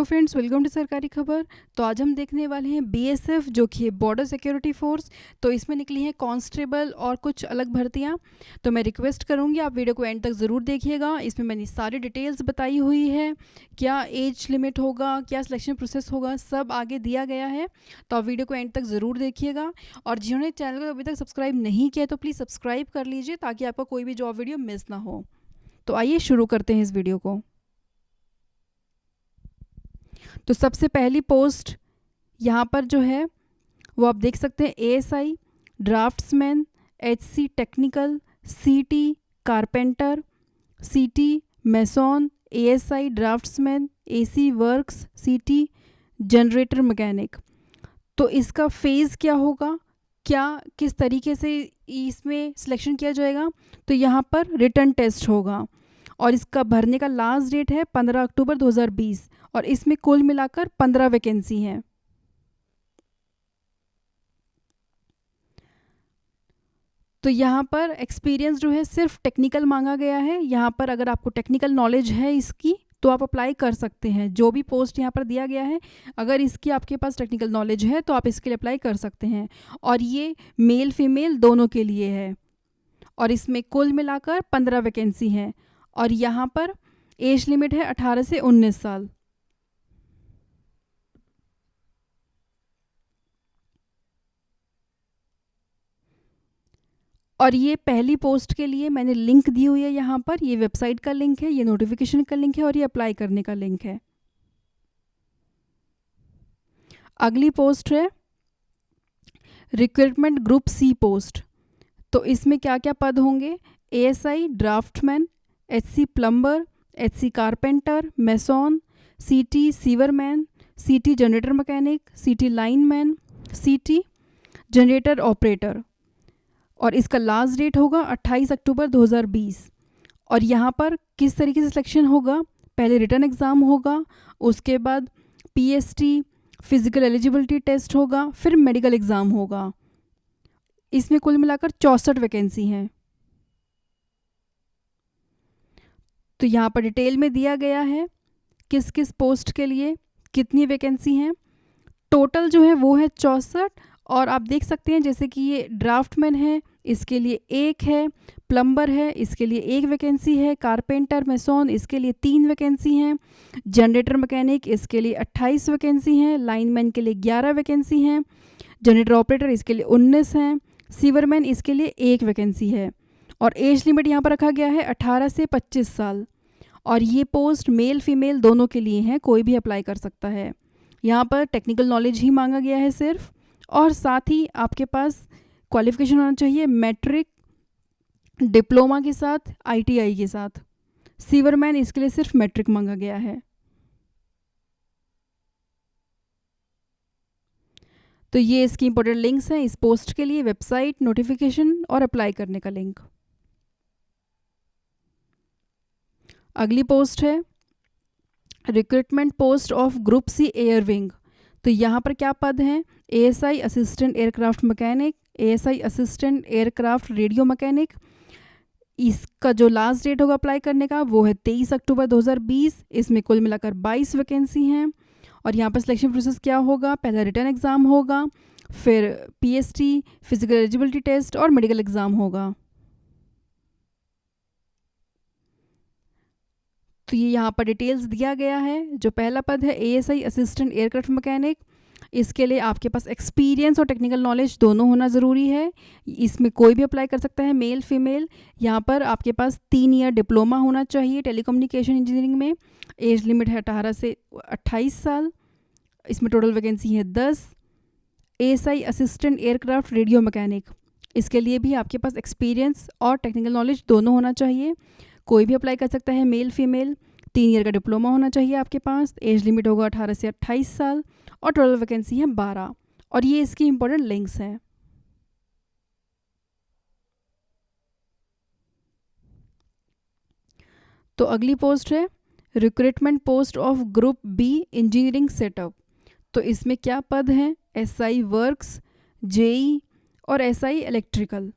Hello friends, welcome to सरकारी खबर। तो आज हम देखने वाले हैं बीएसएफ जो कि है बॉर्डर सिक्योरिटी फोर्स। तो इसमें निकली हैं कांस्टेबल और कुछ अलग भर्तियां। तो मैं रिक्वेस्ट करूंगी आप वीडियो को एंड तक ज़रूर देखिएगा। इसमें मैंने सारी डिटेल्स बताई हुई है, क्या एज लिमिट होगा, क्या सिलेक्शन प्रोसेस होगा, सब आगे दिया गया है। तो आप वीडियो को एंड तक ज़रूर देखिएगा। और जिन्होंने चैनल को अभी तक सब्सक्राइब नहीं किया तो प्लीज़ सब्सक्राइब कर लीजिए ताकि आपको कोई भी जॉब वीडियो मिस ना हो। तो आइए शुरू करते हैं इस वीडियो को। तो सबसे पहली पोस्ट यहाँ पर जो है वो आप देख सकते हैं एएसआई, ड्राफ्ट्समैन, एचसी टेक्निकल, सीटी कारपेंटर, सीटी Mason, ASI draughtsman, AC works, सीटी जनरेटर मैकेनिक। तो इसका फेज़ क्या होगा, क्या किस तरीके से इसमें सिलेक्शन किया जाएगा। तो यहाँ पर रिटन टेस्ट होगा और इसका भरने का लास्ट डेट है 15 अक्टूबर 2020 और इसमें कुल मिलाकर 15 वैकेंसी हैं। तो यहाँ पर एक्सपीरियंस जो है सिर्फ टेक्निकल मांगा गया है। यहाँ पर अगर आपको टेक्निकल नॉलेज है इसकी तो आप अप्लाई कर सकते हैं। जो भी पोस्ट यहाँ पर दिया गया है, अगर इसकी आपके पास टेक्निकल नॉलेज है तो आप इसके लिए अप्लाई कर सकते हैं। और ये मेल फीमेल दोनों के लिए है और इसमें कुल मिलाकर 15 वैकेंसी हैं। और यहाँ पर एज लिमिट है 18 से 19 साल। और ये पहली पोस्ट के लिए मैंने लिंक दी हुई है यहाँ पर। ये वेबसाइट का लिंक है, ये नोटिफिकेशन का लिंक है और ये अप्लाई करने का लिंक है। अगली पोस्ट है रिक्रूटमेंट ग्रुप सी पोस्ट। तो इसमें क्या क्या पद होंगे, ASI draftsman, HC plumber, HC carpenter, mason, CT sewerman, CT generator mechanic, CT lineman, CT generator operator. और इसका लास्ट डेट होगा 28 अक्टूबर 2020। और यहाँ पर किस तरीके से सिलेक्शन होगा, पहले रिटन एग्ज़ाम होगा, उसके बाद पीएसटी फिज़िकल एलिजिबिलिटी टेस्ट होगा, फिर मेडिकल एग्ज़ाम होगा। इसमें कुल मिलाकर 64 वैकेंसी हैं। तो यहाँ पर डिटेल में दिया गया है किस किस पोस्ट के लिए कितनी वैकेंसी हैं। टोटल जो है वो है 64। और आप देख सकते हैं जैसे कि ये ड्राफ्टमैन है, इसके लिए 1 है, प्लम्बर है, इसके लिए 1 वैकेंसी है, कारपेंटर मैसॉन इसके लिए 3 वैकेंसी हैं, जनरेटर मैकेनिक इसके लिए 28 वैकेंसी हैं, लाइनमैन के लिए 11 वैकेंसी हैं, जनरेटर ऑपरेटर इसके लिए 19 हैं, सीवरमैन इसके लिए 1 वैकेंसी है। और एज लिमिट यहाँ पर रखा गया है 18 से 25 साल। और ये पोस्ट मेल फीमेल दोनों के लिए हैं, कोई भी अप्लाई कर सकता है। यहाँ पर टेक्निकल नॉलेज ही मांगा गया है सिर्फ, और साथ ही आपके पास क्वालिफिकेशन होना चाहिए मैट्रिक डिप्लोमा के साथ, आईटीआई के साथ। सीवरमैन इसके लिए सिर्फ मैट्रिक मांगा गया है। तो ये इसकी इंपॉर्टेंट लिंक्स हैं इस पोस्ट के लिए, वेबसाइट, नोटिफिकेशन और अप्लाई करने का लिंक। अगली पोस्ट है recruitment post of group C air wing. तो यहाँ पर क्या पद हैं, ASI assistant aircraft mechanic, ASI assistant aircraft radio mechanic. इसका जो लास्ट डेट होगा अप्लाई करने का वो है 23 अक्टूबर 2020। इसमें कुल मिलाकर 22 वैकेंसी हैं। और यहाँ पर सिलेक्शन प्रोसेस क्या होगा, पहला रिटन एग्ज़ाम होगा, फिर पीएसटी फिजिकल एलिजिबिलिटी टेस्ट और मेडिकल एग्ज़ाम होगा। तो ये यहाँ पर डिटेल्स दिया गया है। जो पहला पद है एएसआई असिस्टेंट एयरक्राफ्ट मैकेनिक, इसके लिए आपके पास एक्सपीरियंस और टेक्निकल नॉलेज दोनों होना ज़रूरी है। इसमें कोई भी अप्लाई कर सकता है, मेल फीमेल। यहाँ पर आपके पास 3 ईयर डिप्लोमा होना चाहिए टेलीकम्युनिकेशन इंजीनियरिंग में। एज लिमिट है 18 से 28 साल। इसमें टोटल वैकेंसी है 10। ASI assistant aircraft radio mechanic, इसके लिए भी आपके पास एक्सपीरियंस और टेक्निकल नॉलेज दोनों होना चाहिए। कोई भी अप्लाई कर सकता है, मेल फीमेल। 3 ईयर का डिप्लोमा होना चाहिए आपके पास। एज लिमिट होगा 18 से 28 साल और टोटल वैकेंसी है 12। और ये इसकी इंपॉर्टेंट लिंक्स हैं। तो अगली पोस्ट है recruitment post of group B engineering setup. तो इसमें क्या पद हैं, एसआई वर्क्स, जेई और एसआई इलेक्ट्रिकल।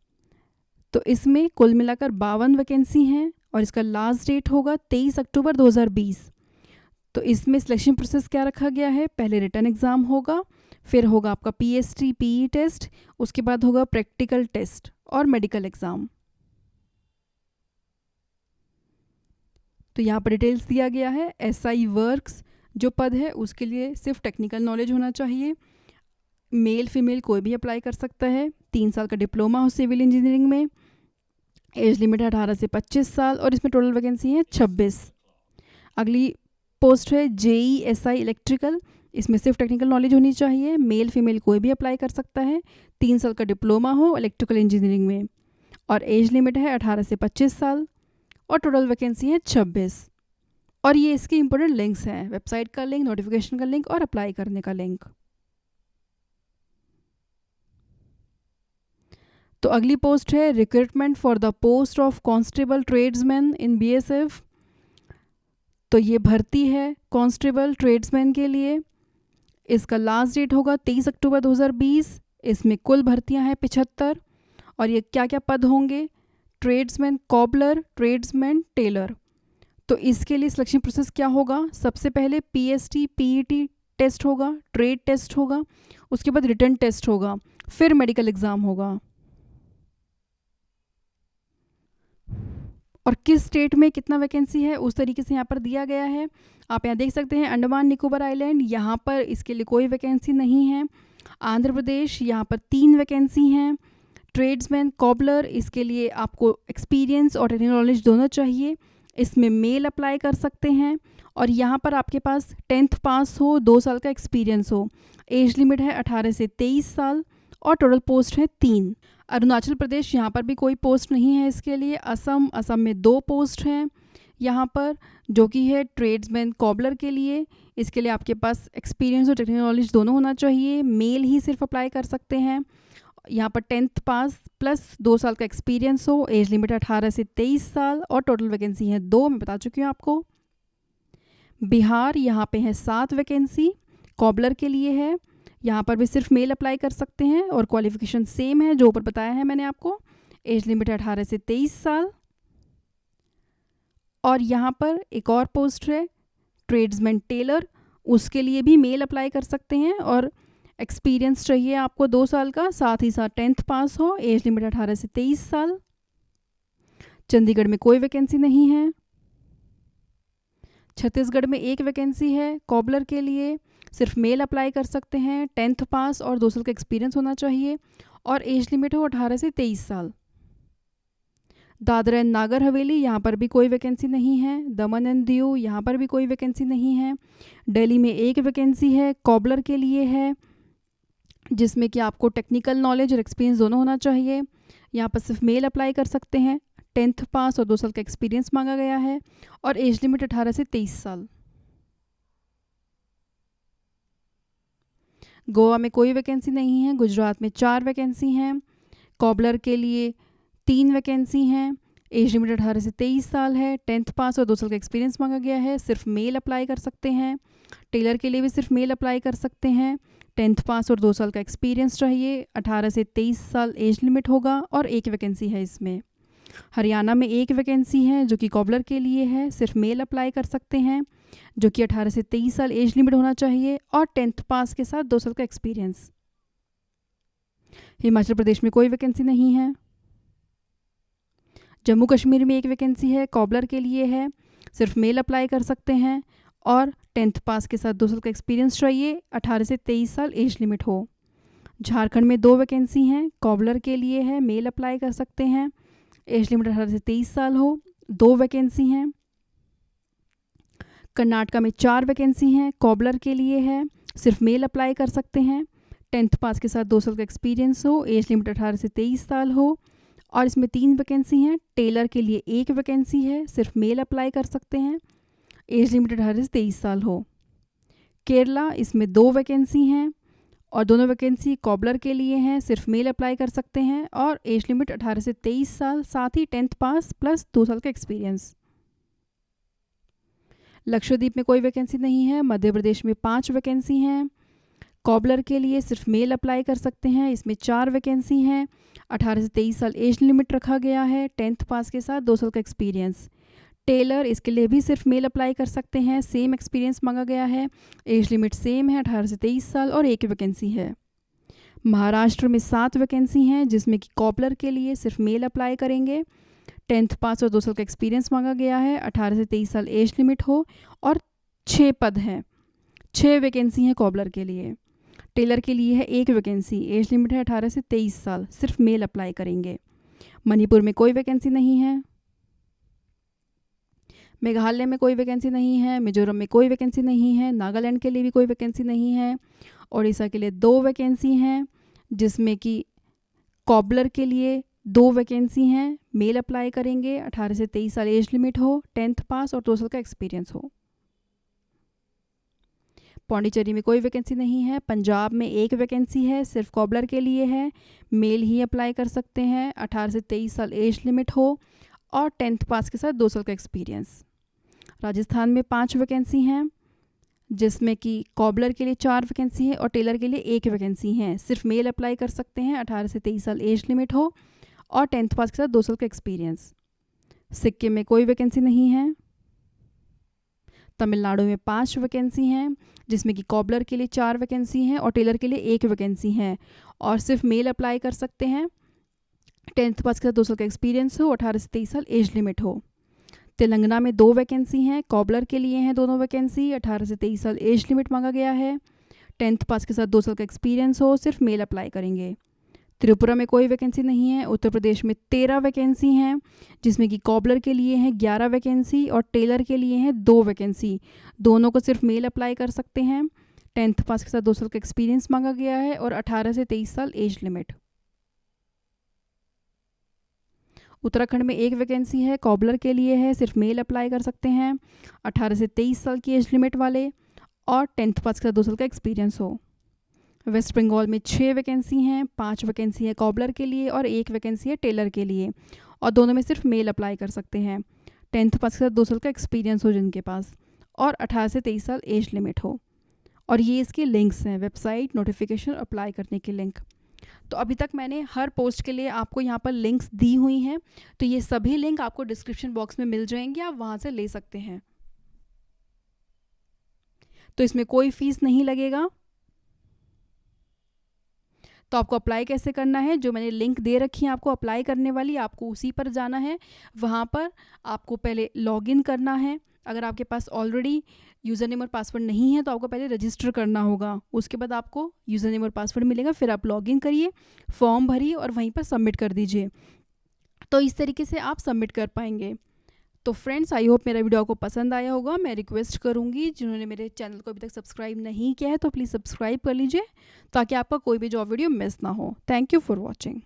तो इसमें कुल मिलाकर 52 वैकेंसी हैं और इसका लास्ट डेट होगा 23 अक्टूबर 2020। तो इसमें सिलेक्शन प्रोसेस क्या रखा गया है, पहले रिटन एग्ज़ाम होगा, फिर होगा आपका PST PE टेस्ट, उसके बाद होगा प्रैक्टिकल टेस्ट और मेडिकल एग्ज़ाम। तो यहाँ पर डिटेल्स दिया गया है। SI वर्क्स जो पद है उसके लिए सिर्फ टेक्निकल नॉलेज होना चाहिए, मेल फीमेल कोई भी अप्लाई कर सकता है, 3 साल का डिप्लोमा हो सिविल इंजीनियरिंग में, एज लिमिट है 18 से 25 साल और इसमें टोटल वैकेंसी है 26। अगली पोस्ट है JEE SI इलेक्ट्रिकल, इसमें सिर्फ टेक्निकल नॉलेज होनी चाहिए, मेल फीमेल कोई भी अप्लाई कर सकता है, 3 साल का डिप्लोमा हो इलेक्ट्रिकल इंजीनियरिंग में और एज लिमिट है 18 से 25 साल और टोटल वैकेंसी है 26। और ये इसके इंपॉर्टेंट लिंक्स हैं, वेबसाइट का लिंक, नोटिफिकेशन का लिंक और अप्लाई करने का लिंक। तो अगली पोस्ट है recruitment for the post of constable tradesman in BSF। तो ये भर्ती है कांस्टेबल ट्रेड्समैन के लिए। इसका लास्ट डेट होगा 23 अक्टूबर 2020। इसमें कुल भर्तियां हैं 75 और ये क्या क्या पद होंगे, ट्रेड्समैन कॉबलर, ट्रेड्समैन टेलर। तो इसके लिए सिलेक्शन प्रोसेस क्या होगा, सबसे पहले PST PET टेस्ट होगा, ट्रेड टेस्ट होगा, उसके बाद रिटन टेस्ट होगा, फिर मेडिकल एग्ज़ाम होगा। और किस स्टेट में कितना वैकेंसी है उस तरीके से यहाँ पर दिया गया है। आप यहाँ देख सकते हैं अंडमान निकोबार आइलैंड, यहाँ पर इसके लिए कोई वैकेंसी नहीं है। आंध्र प्रदेश, यहाँ पर 3 वैकेंसी हैं। ट्रेड्समैन कॉबलर, इसके लिए आपको एक्सपीरियंस और टेक्निकल नॉलेज दोनों चाहिए, इसमें मेल अप्लाई कर सकते हैं और यहाँ पर आपके पास 10th पास हो, 2 साल का एक्सपीरियंस हो, एज लिमिट है 18 से 23 साल और टोटल पोस्ट है 3। अरुणाचल प्रदेश, यहाँ पर भी कोई पोस्ट नहीं है इसके लिए। असम में 2 पोस्ट हैं यहाँ पर, जो कि है ट्रेड्समैन कॉबलर के लिए। इसके लिए आपके पास एक्सपीरियंस और टेक्निकल नॉलेज दोनों होना चाहिए, मेल ही सिर्फ अप्लाई कर सकते हैं। यहाँ पर 10th पास प्लस 2 साल का एक्सपीरियंस हो, एज लिमिट 18 से 23 साल और टोटल वैकेंसी है 2, मैं बता चुकी हूँ आपको। बिहार, यहाँ पे है 7 वैकेंसी, कॉबलर के लिए है। यहाँ पर भी सिर्फ मेल अप्लाई कर सकते हैं और क्वालिफिकेशन सेम है जो ऊपर बताया है मैंने आपको, एज लिमिट 18 से 23 साल। और यहाँ पर एक और पोस्ट है ट्रेड्समैन टेलर, उसके लिए भी मेल अप्लाई कर सकते हैं और एक्सपीरियंस चाहिए आपको 2 साल का, साथ ही साथ 10th पास हो, एज लिमिट 18 से 23 साल। चंडीगढ़ में कोई वैकेंसी नहीं है। छत्तीसगढ़ में 1 वैकेंसी है कॉबलर के लिए, सिर्फ मेल अप्लाई कर सकते हैं, 10th पास और 2 साल का एक्सपीरियंस होना चाहिए और एज लिमिट हो 18 से 23 साल। दादरा एंड नागर हवेली, यहाँ पर भी कोई वैकेंसी नहीं है। दमन एंड दीव, यहाँ पर भी कोई वैकेंसी नहीं है। दिल्ली में 1 वैकेंसी है, कॉबलर के लिए है, जिसमें कि आपको टेक्निकल नॉलेज और एक्सपीरियंस दोनों होना चाहिए। यहाँ पर सिर्फ मेल अप्लाई कर सकते हैं, 10th पास और 2 साल का एक्सपीरियंस मांगा गया है और एज लिमिट 18 से 23 साल। गोवा में कोई वैकेंसी नहीं है। गुजरात में 4 वैकेंसी हैं, कॉबलर के लिए 3 वैकेंसी हैं, एज लिमिट 18 से 23 साल है, 10th पास और 2 साल का एक्सपीरियंस मांगा गया है, सिर्फ मेल अप्लाई कर सकते हैं। टेलर के लिए भी सिर्फ मेल अप्लाई कर सकते हैं, 10th पास और 2 साल का एक्सपीरियंस चाहिए, 18 से 23 साल एज लिमिट होगा और 1 वैकेंसी है इसमें। हरियाणा में 1 वैकेंसी है जो कि कॉबलर के लिए है, सिर्फ मेल अप्लाई कर सकते हैं, जो कि 18 से 23 साल एज लिमिट होना चाहिए और 10th पास के साथ 2 साल का एक्सपीरियंस। हिमाचल प्रदेश में कोई वैकेंसी नहीं है। जम्मू कश्मीर में 1 वैकेंसी है, कॉबलर के लिए है, सिर्फ मेल अप्लाई कर सकते हैं और 10th पास के साथ 2 साल का एक्सपीरियंस चाहिए, 18 से 23 साल एज लिमिट हो। झारखंड में 2 वैकेंसी हैं, कॉबलर के लिए है, मेल अप्लाई कर सकते हैं, एज लिमिट 18 से 23 साल हो, 2 वैकेंसी हैं। कर्नाटका में 4 वैकेंसी हैं, कॉबलर के लिए है, सिर्फ मेल अप्लाई कर सकते हैं, 10th पास के साथ 2 साल का एक्सपीरियंस हो, एज लिमिट 18 से 23 साल हो और इसमें 3 वैकेंसी हैं। टेलर के लिए 1 वैकेंसी है, सिर्फ मेल अप्लाई कर सकते हैं, एज लिमिट 18 से 23 साल हो। केरला, इसमें 2 वैकेंसी हैं और दोनों वैकेंसी कॉबलर के लिए हैं, सिर्फ मेल अप्लाई कर सकते हैं और एज लिमिट 18 से 23 साल, साथ ही 10th पास प्लस 2 साल का एक्सपीरियंस। लक्षद्वीप में कोई वैकेंसी नहीं है। मध्य प्रदेश में 5 वैकेंसी हैं, कॉबलर के लिए सिर्फ मेल अप्लाई कर सकते हैं, इसमें 4 वैकेंसी हैं, 18 से 23 साल एज लिमिट रखा गया है, 10th पास के साथ 2 साल का एक्सपीरियंस। टेलर, इसके लिए भी सिर्फ मेल अप्लाई कर सकते हैं। सेम एक्सपीरियंस मांगा गया है। एज लिमिट सेम है, 18 से 23 साल और एक वैकेंसी है। महाराष्ट्र में 7 वैकेंसी हैं, जिसमें कि कॉपलर के लिए सिर्फ मेल अप्लाई करेंगे। 10th पास और 2 साल का एक्सपीरियंस मांगा गया है। 18 से 23 साल एज लिमिट हो और 6 पद हैं। 6 वैकेंसी हैं कॉबलर के लिए। टेलर के लिए है 1 वैकेंसी, एज लिमिट है 18 से 23 साल, सिर्फ मेल अप्लाई करेंगे। मणिपुर में कोई वैकेंसी नहीं है। मेघालय में कोई वैकेंसी नहीं है। मिजोरम में कोई वैकेंसी नहीं है। नागालैंड के लिए भी कोई वैकेंसी नहीं है। ओडिशा के लिए 2 वैकेंसी हैं, जिसमें कि कॉबलर के लिए 2 वैकेंसी हैं। मेल अप्लाई करेंगे। 18 से 23 साल एज लिमिट हो, 10th पास और 2 साल का एक्सपीरियंस हो। पौंडीचेरी में कोई वैकेंसी नहीं है। पंजाब में 1 वैकेंसी है, सिर्फ कॉबलर के लिए है। मेल ही अप्लाई कर सकते हैं। 18 से 23 साल एज लिमिट हो और 10th पास के साथ 2 साल का एक्सपीरियंस। राजस्थान में 5 वैकेंसी हैं, जिसमें कि कॉबलर के लिए 4 वैकेंसी है और टेलर के लिए 1 वैकेंसी है। सिर्फ मेल अप्लाई कर सकते हैं। 18 से 23 साल एज लिमिट हो और 10th पास के साथ 2 साल का एक्सपीरियंस। सिक्किम में कोई वैकेंसी नहीं है। तमिलनाडु में 5 वैकेंसी हैं, जिसमें कि कॉबलर के लिए 4 वैकेंसी हैं और टेलर के लिए 1 वैकेंसी है और सिर्फ मेल अप्लाई कर सकते हैं। 10th पास के साथ 2 साल का एक्सपीरियंस हो, 18 से 23 साल एज लिमिट हो। तेलंगाना में 2 वैकेंसी हैं, कॉबलर के लिए हैं दोनों वैकेंसी। 18 से 23 साल एज लिमिट मांगा गया है। 10th पास के साथ 2 साल का एक्सपीरियंस हो, सिर्फ मेल अप्लाई करेंगे। त्रिपुरा में कोई वैकेंसी नहीं है। उत्तर प्रदेश में 13 वैकेंसी हैं, जिसमें कि कॉबलर के लिए हैं 11 वैकेंसी और टेलर के लिए हैं 2 वैकेंसी। दोनों को सिर्फ मेल अप्लाई कर सकते हैं। 10th पास के साथ 2 साल का एक्सपीरियंस मांगा गया है और 18 से 23 साल एज लिमिट। उत्तराखंड में 1 वैकेंसी है, कॉबलर के लिए है, सिर्फ मेल अप्लाई कर सकते हैं। 18 से 23 साल की एज लिमिट वाले और 10th पास के साथ 2 साल का एक्सपीरियंस हो। वेस्ट बंगाल में 6 वैकेंसी हैं, 5 वैकेंसी है कॉबलर के लिए और 1 वैकेंसी है टेलर के लिए और दोनों में सिर्फ मेल अप्लाई कर सकते हैं। 10th पास के साथ 2 साल का एक्सपीरियंस हो जिनके पास और 18 से 23 साल एज लिमिट हो। और ये इसके लिंक्स हैं, वेबसाइट, नोटिफिकेशन, अप्लाई करने के लिंक। तो अभी तक मैंने हर पोस्ट के लिए आपको यहाँ पर लिंक्स दी हुई हैं, तो ये सभी लिंक आपको डिस्क्रिप्शन बॉक्स में मिल जाएंगे, आप वहाँ से ले सकते हैं। तो इसमें कोई फीस नहीं लगेगा। तो आपको अप्लाई कैसे करना है, जो मैंने लिंक दे रखी है आपको अप्लाई करने वाली, आपको उसी पर जाना है। वहाँ पर आपको पहले लॉगिन करना है। अगर आपके पास ऑलरेडी यूज़र नेम और पासवर्ड नहीं है तो आपको पहले रजिस्टर करना होगा। उसके बाद आपको यूज़र नेम और पासवर्ड मिलेगा, फिर आप लॉगिन करिए, फॉर्म भरिए और वहीं पर सबमिट कर दीजिए। तो इस तरीके से आप सबमिट कर पाएंगे। तो फ्रेंड्स, आई होप मेरा वीडियो आपको पसंद आया होगा। मैं रिक्वेस्ट करूंगी जिन्होंने मेरे चैनल को अभी तक सब्सक्राइब नहीं किया है तो प्लीज़ सब्सक्राइब कर लीजिए, ताकि आपका कोई भी जॉब वीडियो मिस ना हो। Thank you for watching.